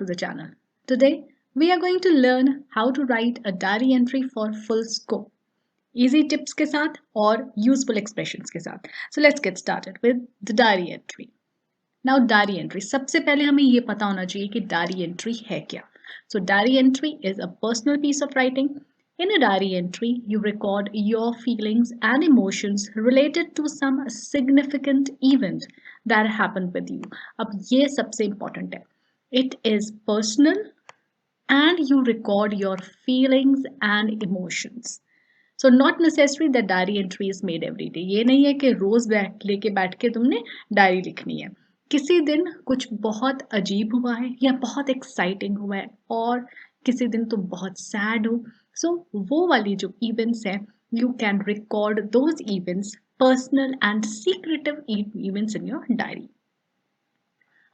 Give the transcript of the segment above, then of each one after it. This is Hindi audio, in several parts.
to the channel. Today, we are going to learn how to write a diary entry for full scope. Easy tips के साथ और useful expressions के साथ. So let's get started with the diary entry. Now diary entry. सबसे पहले हमें ये पता होना चाहिए कि diary entry है क्या. So diary entry is a personal piece of writing. In a diary entry, you record your feelings and emotions related to some significant event that happened with you. अब ये सबसे important है. It is personal and you record your feelings and emotions. So not necessary that diary entry is made every day. ये नहीं है कि रोज बैठ के तुमने डायरी लिखनी है. किसी दिन कुछ बहुत अजीब हुआ है या बहुत एक्साइटिंग हुआ है और किसी दिन तुम बहुत सैड हो. सो वो वाली जो इवेंट्स है, you can record those events, personal and secretive events in your diary.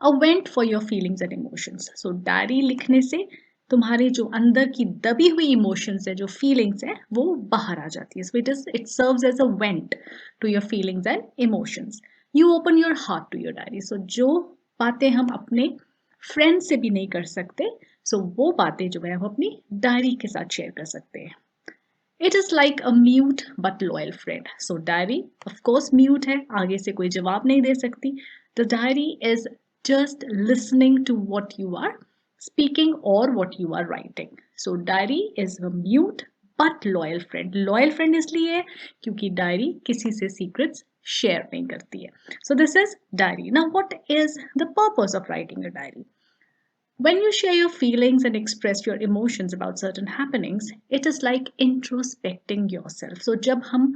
A went for your feelings and emotions. So diary लिखने से तुम्हारे जो अंदर की दबी हुई इमोशंस है, जो फीलिंग्स है, वो बाहर आ जाती है. So it serves as a vent to your feelings and emotions. You open your heart to your diary. So जो बातें हम अपने फ्रेंड से भी नहीं कर सकते, सो वो बातें जो है वो अपनी डायरी के साथ शेयर कर सकते हैं. It is like a mute but loyal friend. So diary of course mute है, आगे से कोई जवाब नहीं दे सकती. The diary is just listening to what you are speaking or what you are writing. So diary is a mute but loyal friend. Loyal friend इसलिए है क्योंकि डायरी किसी से secrets share नहीं करती है. So this is diary. Now what is the purpose of writing a diary? When you share your feelings and express your emotions about certain happenings, it is like introspecting yourself. So जब हम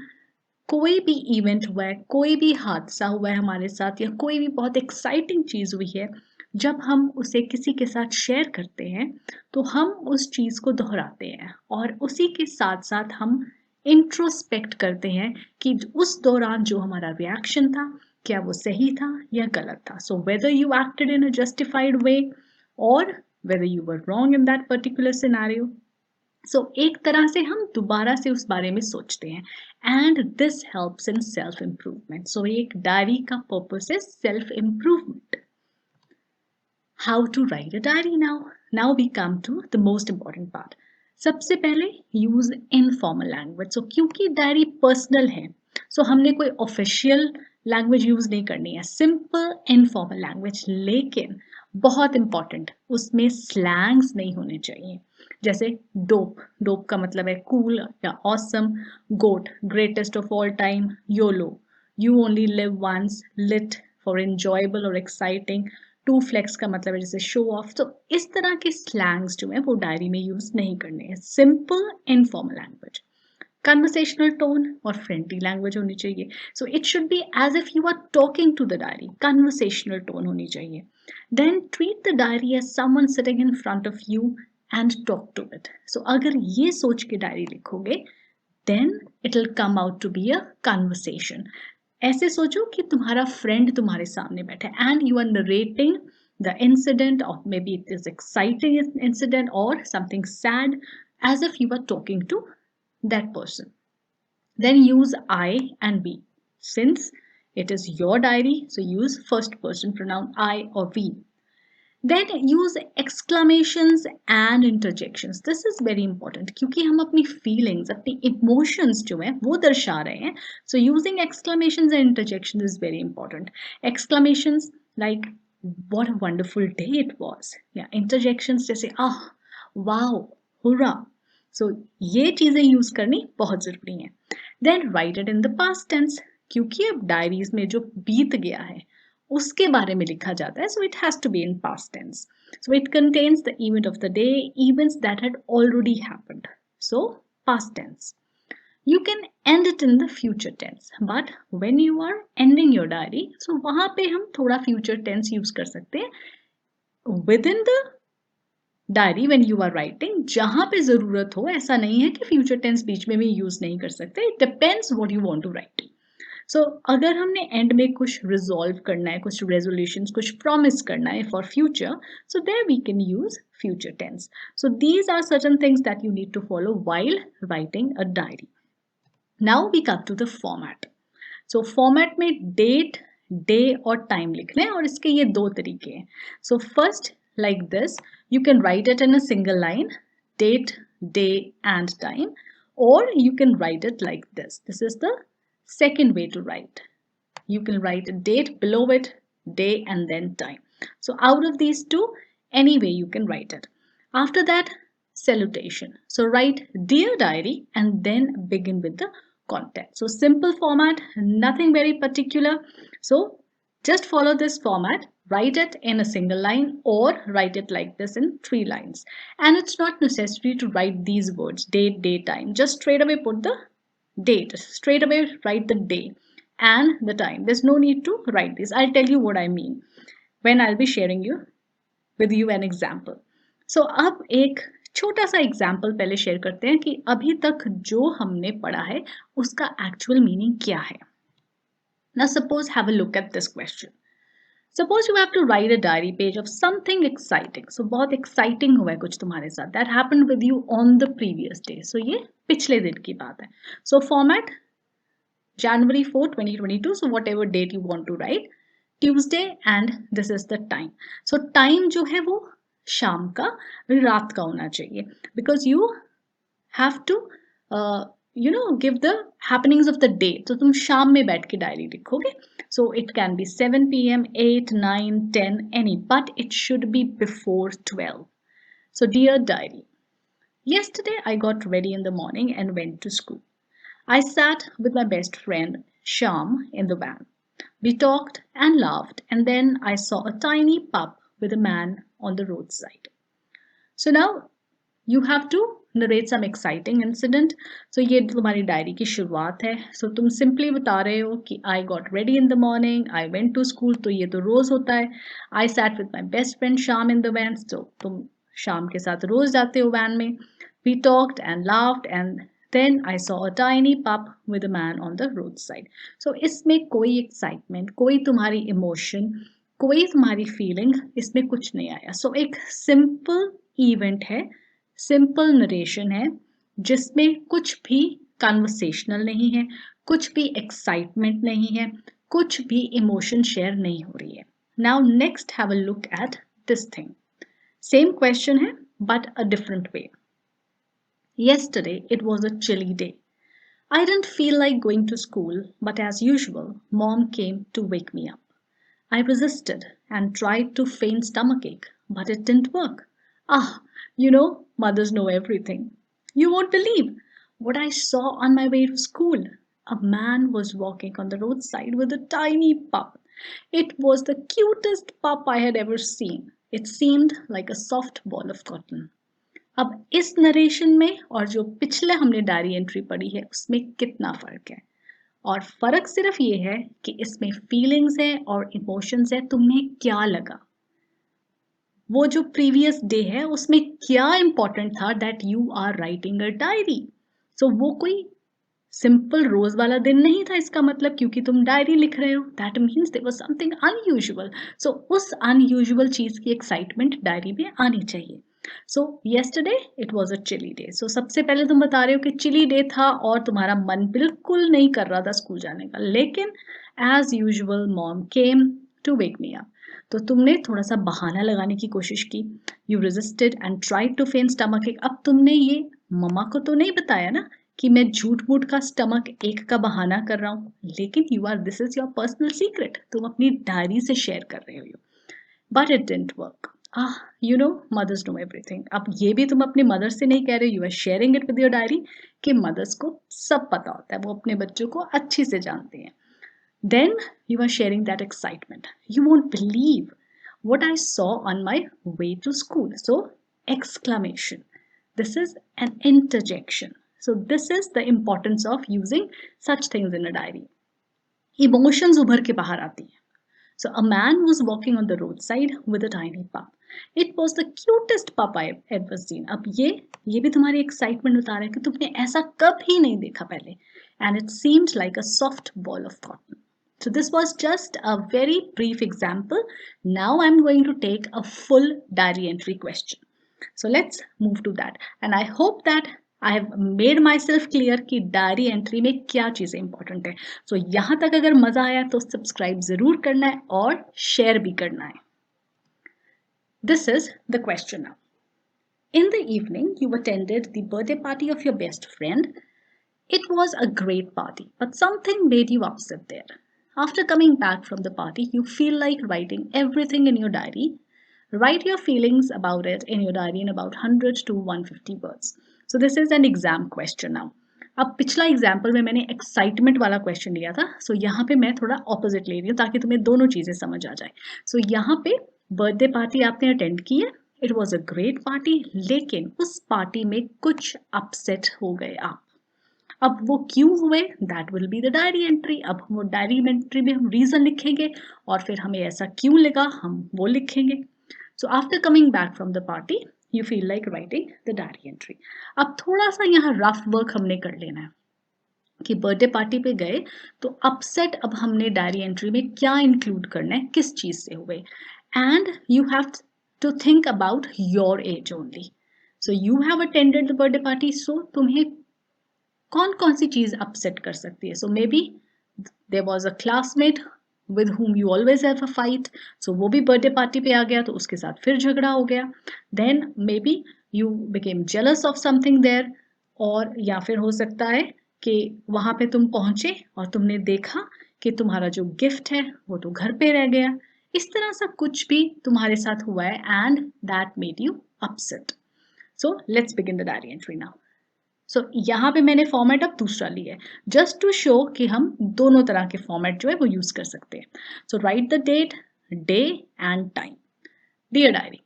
कोई भी इवेंट हुआ है, कोई भी हादसा हुआ है हमारे साथ या कोई भी बहुत एक्साइटिंग चीज़ हुई है, जब हम उसे किसी के साथ शेयर करते हैं तो हम उस चीज़ को दोहराते हैं और उसी के साथ साथ हम इंट्रोस्पेक्ट करते हैं कि उस दौरान जो हमारा रिएक्शन था, क्या वो सही था या गलत था. So whether you acted in a justified way और whether you were wrong in that particular scenario. So एक तरह से हम दोबारा से उस बारे में सोचते हैं and this helps in self improvement. So एक डायरी का पर्पस है self improvement. How to write a diary. Now we come to the most important part. सबसे पहले यूज इनफॉर्मल लैंग्वेज. सो क्योंकि डायरी पर्सनल है, सो हमने कोई ऑफिशियल लैंग्वेज यूज नहीं करनी है, सिंपल इनफॉर्मल लैंग्वेज. लेकिन बहुत इंपॉर्टेंट, उसमें स्लैंग्स नहीं होने चाहिए. जैसे डोप का मतलब है कूल या awesome. Goat, greatest of all time. Yolo, you only live once. Lit for enjoyable और एक्साइटिंग. टू फ्लेक्स का मतलब है जैसे शो ऑफ. तो इस तरह के स्लैंग्स जो है वो डायरी में यूज नहीं करने हैं. Simple informal language. Conversational tone और फ्रेंडली लैंग्वेज होनी चाहिए. So it should be as if you are talking to the diary. Conversational tone होनी चाहिए. Then treat the diary as someone sitting in front of you and talk to it. So अगर ये सोच के डायरी लिखोगे, then it will come out to be a conversation. ऐसे सोचो कि तुम्हारा फ्रेंड तुम्हारे सामने बैठा है and you are narrating the incident, or maybe it is exciting incident or something sad, as if you are talking to that person. Then use I and we. Since it is your diary, so use first person pronoun I or we. Then use exclamations and interjections. This is very important क्योंकि हम अपनी feelings, अपनी emotions जो है वो दर्शा रहे हैं. So using exclamations and interjections is very important. Exclamations like what a wonderful day it was. या interjections जैसे wow, hurrah. So ये चीजें यूज करनी बहुत जरूरी है. Then write it in the past tense क्योंकि अब डायरीज में जो बीत गया है उसके बारे में लिखा जाता है. So it has to be in past tense. So it contains the event of the day, events that had already happened. So past tense. You can end it in the future tense, but when you are ending your diary, so वहां पे हम थोड़ा future tense use कर सकते हैं. Within the diary when you are writing, जहां पे जरूरत हो, ऐसा नहीं है कि future tense बीच में भी use नहीं कर सकते. It depends what you want to write. सो अगर हमने एंड में कुछ रिजॉल्व करना है, कुछ रेजोल्यूशंस, कुछ प्रॉमिस करना है for future, so there we can use future tense. So these are certain things that you need to follow while writing a diary. Now we come to the format. So format में डेट, डे और टाइम लिखना है और इसके ये दो तरीके हैं. So first like this, you can write it in a single line, date, day and time, or you can write it like this. This is the second way to write. You can write a date below it, day and then time. So out of these two, any way you can write it. After that, salutation. So write Dear Diary and then begin with the content. So simple format, nothing very particular. So just follow this format, write it in a single line or write it like this in 3 lines. And it's not necessary to write these words, date, day, time. Just straight away put the date, straight away write the day and the time. There's no need to write this. I'll tell you what I mean when I'll be sharing with you an example. So अब एक छोटा सा एग्जाम्पल पहले शेयर करते हैं कि अभी तक जो हमने पढ़ा है उसका एक्चुअल मीनिंग क्या है. Now suppose have a look at this question. Suppose you have to write a diary page of something exciting. So बहुत exciting हुआ है कुछ तुम्हारे साथ. That happened with you on the previous day. So ये पिछले दिन की बात है. So format January 4, 2022. So whatever date you want to write. Tuesday and this is the time. So time जो है वो शाम का रात का होना चाहिए. Because you have to give the happenings of the day. तो तुम शाम में बैठ के डायरी लिखोगे. So it can be 7 p.m., 8, 9, 10, any. But it should be before 12. So dear diary. Yesterday I got ready in the morning and went to school. I sat with my best friend Sham in the van. We talked and laughed and then I saw a tiny pup with a man on the roadside. So now you have to narrate some exciting incident. So ये तुम्हारी डायरी की शुरुआत है. So तुम simply बता रहे हो कि I got ready in the morning, I went to school. तो ये तो रोज होता है. I sat with my best friend Sham in the van. So तुम शाम के साथ रोज जाते हो वैन में. We talked and laughed and then I saw a tiny pup with a man on the roadside. So इसमें कोई excitement, कोई तुम्हारी emotion, कोई तुम्हारी feeling इसमें कुछ नहीं आया. So एक simple event है, simple narration है, जिसमें कुछ भी conversational नहीं है, कुछ भी excitement नहीं है, कुछ भी emotion share नहीं हो रही है. Now next have a look at this thing. Same question है, but a different way. Yesterday it was a chilly day. I didn't feel like going to school, but as usual, Mom came to wake me up. I resisted and tried to feign stomachache, but it didn't work. Mothers know everything. You won't believe what I saw on my way to school. A man was walking on the roadside with a tiny pup. It was the cutest pup I had ever seen. It seemed like a soft ball of cotton. अब इस नरेशन में और जो पिछले हमने डायरी एंट्री पढ़ी है उसमें कितना फर्क है. और फर्क सिर्फ ये है कि इसमें फीलिंग्स है और इमोशंस है. तुम्हें क्या लगा, वो जो प्रीवियस डे है उसमें क्या इंपॉर्टेंट था that you are writing a diary. So वो कोई सिंपल रोज वाला दिन नहीं था. इसका मतलब क्योंकि तुम डायरी लिख रहे हो that means there was something unusual. So उस अनयूजुअल चीज की एक्साइटमेंट डायरी में आनी चाहिए. So yesterday it was a chilly day. So सबसे पहले तुम बता रहे हो कि चिली डे था और तुम्हारा मन बिल्कुल नहीं कर रहा था स्कूल जाने का, लेकिन as usual mom came to wake me up. तो तुमने थोड़ा सा बहाना लगाने की कोशिश की. You resisted and tried to feign stomach ache. अब तुमने ये मम्मा को तो नहीं बताया ना कि मैं झूठ मूठ का स्टमक एक का बहाना कर रहा हूँ, लेकिन this is your personal secret. तुम अपनी डायरी से शेयर कर रहे हो. But it didn't work. Mothers know everything. अब ये भी तुम अपनी मदर से नहीं कह रहे, you are sharing it with your diary कि मदर्स को सब पता होता है, वो अपने बच्चों को अच्छी से जानते हैं. Then you are sharing that excitement. You won't believe what I saw on my way to school. So exclamation. This is an interjection. So this is the importance of using such things in a diary. Emotions उभर के बाहर आती हैं. So a man was walking on the roadside with a tiny pup. It was the cutest pup I have ever seen. अब ये भी तुम्हारी एक्साइटमेंट बता रहा है कि तुमने ऐसा कभी नहीं देखा पहले. And it seemed like a soft ball of cotton. So this was just a very brief example. Now I'm going to take a full diary entry question. So let's move to that. And I hope that I have made myself clear कि डायरी एंट्री में क्या चीज़ें इंपॉर्टेंट है. सो यहाँ तक अगर मज़ा आया तो सब्सक्राइब ज़रूर करना है और शेयर भी करना है. This is the question now. In the evening, you attended the birthday party of your best friend. It was a great party, but something made you upset there. After coming back from the party, you feel like writing everything in your diary. Write your feelings about it in your diary in about 100 to 150 words. So this is an exam question now. अब पिछला एग्जाम्पल में मैंने एक्साइटमेंट वाला क्वेश्चन लिया था, सो यहाँ पे मैं थोड़ा ऑपोजिट ले रही हूँ ताकि तुम्हें दोनों चीज़ें समझ आ जाए. सो यहाँ पे बर्थडे पार्टी आपने अटेंड की है, it was a great party, लेकिन उस पार्टी में कुछ अपसेट हो गए आप. अब वो क्यों हुए, that will be the diary entry. अब वो डायरी एंट्री में हम रीजन लिखेंगे और फिर हमें ऐसा क्यों लगा हम वो लिखेंगे. So after coming back from the party you feel like writing the diary entry. अब थोड़ा सा यहाँ रफ वर्क हमने कर लेना है कि बर्थडे पार्टी पे गए तो अपसेट अब हमने डायरी एंट्री में क्या इंक्लूड करना है, किस चीज से हुए. And you have to think about your age only. So you have attended the birthday party, so तुम्हें कौन कौन सी चीज अपसेट कर सकती है. So maybe there was a classmate with whom you always have a fight, so वो भी बर्थडे पार्टी पे आ गया तो उसके साथ फिर झगड़ा हो गया. Then maybe you became jealous of something there, और या फिर हो सकता है कि वहां पे तुम पहुंचे और तुमने देखा कि तुम्हारा जो गिफ्ट है वो तो घर पे रह गया. इस तरह सा कुछ भी तुम्हारे साथ हुआ है and that made you upset. So let's begin the diary entry now. So यहाँ पे मैंने फॉर्मेट अब दूसरा लिया है जस्ट टू शो कि हम दोनों तरह के फॉर्मेट जो है वो यूज कर सकते हैं. So write the date, day and time. Dear diary,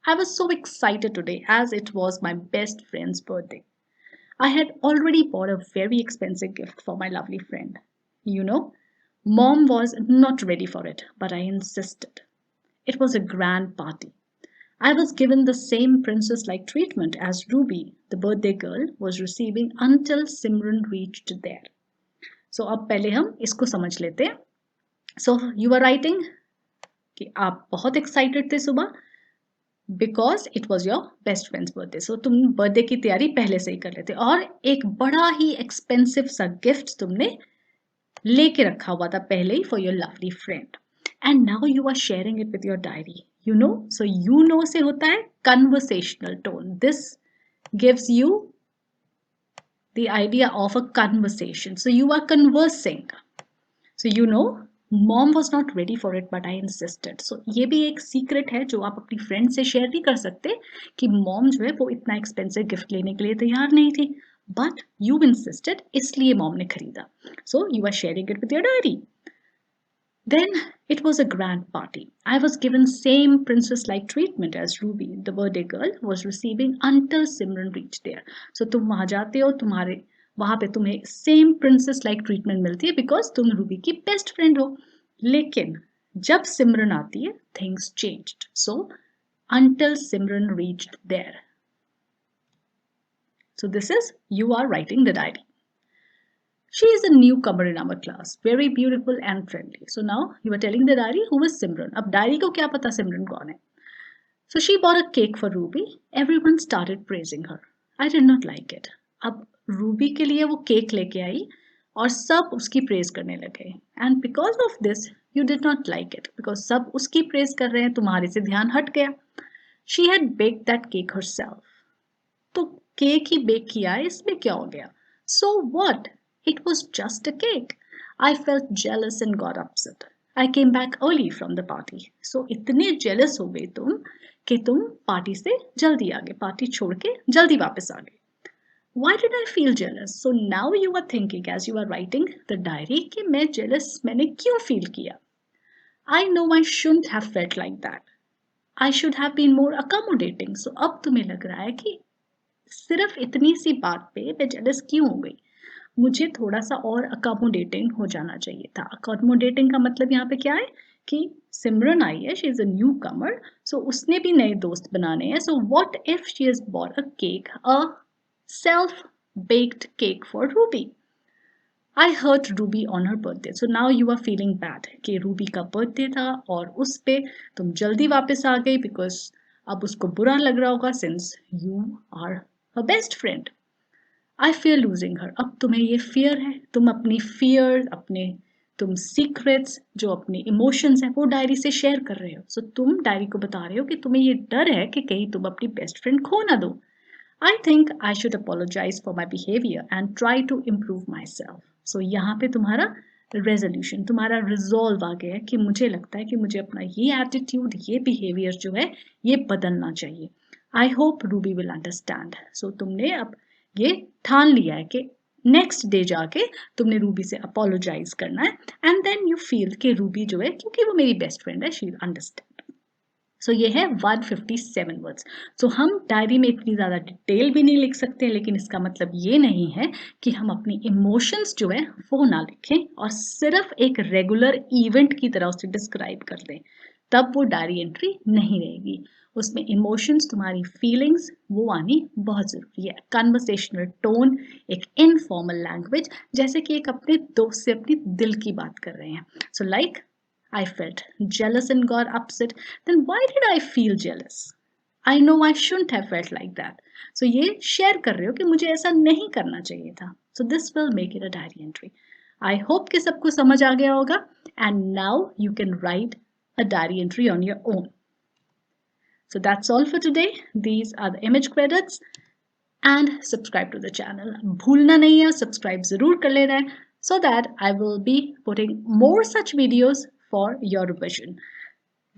I was so excited today as it was my best friend's birthday. I had already bought a very expensive gift for my lovely friend. You know, Mom was not ready for it, but I insisted. It was a grand party. I was given the same princess like treatment as Ruby, the birthday girl, was receiving until Simran reached there. So अब पहले हम इसको समझ लेते हैं. So you were writing कि आप बहुत excited थे सुबह because it was your best friend's birthday. So तुम बर्थडे की तैयारी पहले से ही कर लेते और एक बड़ा ही एक्सपेंसिव सा गिफ्ट तुमने लेके रखा हुआ था पहले ही for your lovely friend. And now you are sharing it with your diary. You know, so you know से होता है conversational tone. This gives you the idea of a conversation. So you are conversing. So you know, mom was not ready for it, but I insisted. So ये भी एक secret है जो आप अपनी friend से share नहीं कर सकते कि mom जो है वो इतना expensive gift लेने के लिए तैयार नहीं थी. But you insisted, इसलिए mom ने खरीदा. So you are sharing it with your diary. Then it was a grand party. I was given same princess-like treatment as Ruby, the birthday girl, was receiving until Simran reached there. So तुम वहां जाते हो, तुम्हारे वहां पे तुम्हें same princess-like treatment मिलती है because तुम रूबी की best friend हो. लेकिन जब सिमरन आती है, things changed. So until Simran reached there. So this is you are writing the diary. She is a newcomer in our class, very beautiful and friendly. So now you are telling the diary who is Simran. अब diary को क्या पता सिमरन कौन है? So she bought a cake for Ruby. Everyone started praising her. I did not like it. अब Ruby के लिए वो केक लेके आई और सब उसकी प्रेज करने लगे. And because of this, you did not like it because सब उसकी प्रेज कर रहे हैं, तुम्हारे से ध्यान हट गया. She had baked that cake herself. तो केक ही बेक किया है, इसमें क्या हो गया? So what? It was just a cake. I felt jealous and got upset. I came back early from the party. So इतने jealous हो गई तुम कि तुम पार्टी से जल्दी आ गए, पार्टी छोड़ के जल्दी वापस आ गए. Why did I feel jealous? So now you are thinking as you are writing the diary कि मैं jealous मैंने क्यों feel किया? I know I shouldn't have felt like that. I should have been more accommodating. So अब तुम्हें लग रहा है कि सिर्फ इतनी सी बात पे मैं jealous क्यों हो गई? मुझे थोड़ा सा और अकोमोडेटिंग हो जाना चाहिए था. अकोमोडेटिंग का मतलब यहाँ पे क्या है कि सिमरन आई है, she is a newcomer, so उसने भी नए दोस्त बनाने हैं. So what if she is bought a cake, a self baked cake for Ruby. I hurt Ruby on her birthday. So now you are feeling bad कि रूबी का बर्थडे था और उस पे तुम जल्दी वापस आ गई बिकॉज अब उसको बुरा लग रहा होगा since you are her best friend. I fear losing her. अब तुम्हें ये फियर है, तुम अपनी फियर, अपने तुम सीक्रेट्स जो अपने इमोशंस हैं वो डायरी से शेयर कर रहे हो. सो तुम डायरी को बता रहे हो कि तुम्हें ये डर है कि कहीं तुम अपनी बेस्ट फ्रेंड खो ना दो. I think I should apologise for my behaviour and try to improve myself. So यहाँ पे तुम्हारा रेजोल्यूशन, तुम्हारा रिजॉल्व आ गया है कि मुझे लगता है कि मुझे अपना ये एटीट्यूड, ये बिहेवियर जो है ये बदलना चाहिए. I hope Ruby will understand. So तुमने अब ये ठान लिया है कि नेक्स्ट डे जाके तुमने रूबी से अपोलोजाइज करना है एंड देन यू फील कि रूबी जो है, क्योंकि वो मेरी बेस्ट फ्रेंड है, शी विल अंडरस्टैंड. सो ये है 157 वर्ड्स. सो हम डायरी में इतनी ज़्यादा डिटेल भी नहीं लिख सकते, लेकिन इसका मतलब ये नहीं है कि हम अपनी इमोशंस जो है वो ना लिखें और सिर्फ एक रेगुलर इवेंट की तरह उसे डिस्क्राइब कर दें. तब वो डायरी एंट्री नहीं रहेगी. उसमें इमोशंस, तुम्हारी फीलिंग्स वो आनी बहुत ज़रूरी है. कन्वर्सेशनल टोन, एक इनफॉर्मल लैंग्वेज, जैसे कि एक अपने दोस्त से अपनी दिल की बात कर रहे हैं. So like, I felt jealous and got upset. Then why did I feel jealous? I know I shouldn't have felt like that. So ये share कर रहे हो कि मुझे ऐसा नहीं करना चाहिए था. So this will make it a diary entry. I hope कि सबको समझ आ गया होगा. And now you can write a diary entry on your own. So that's all for today. These are the image credits. And subscribe to the channel. भूलना नहीं है, subscribe ज़रूर कर लेना है, so that I will be putting more such videos for your revision.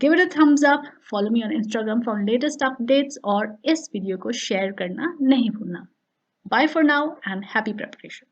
Give it a thumbs up, follow me on Instagram for latest updates और इस वीडियो को शेयर करना नहीं भूलना. Bye for now and happy preparation.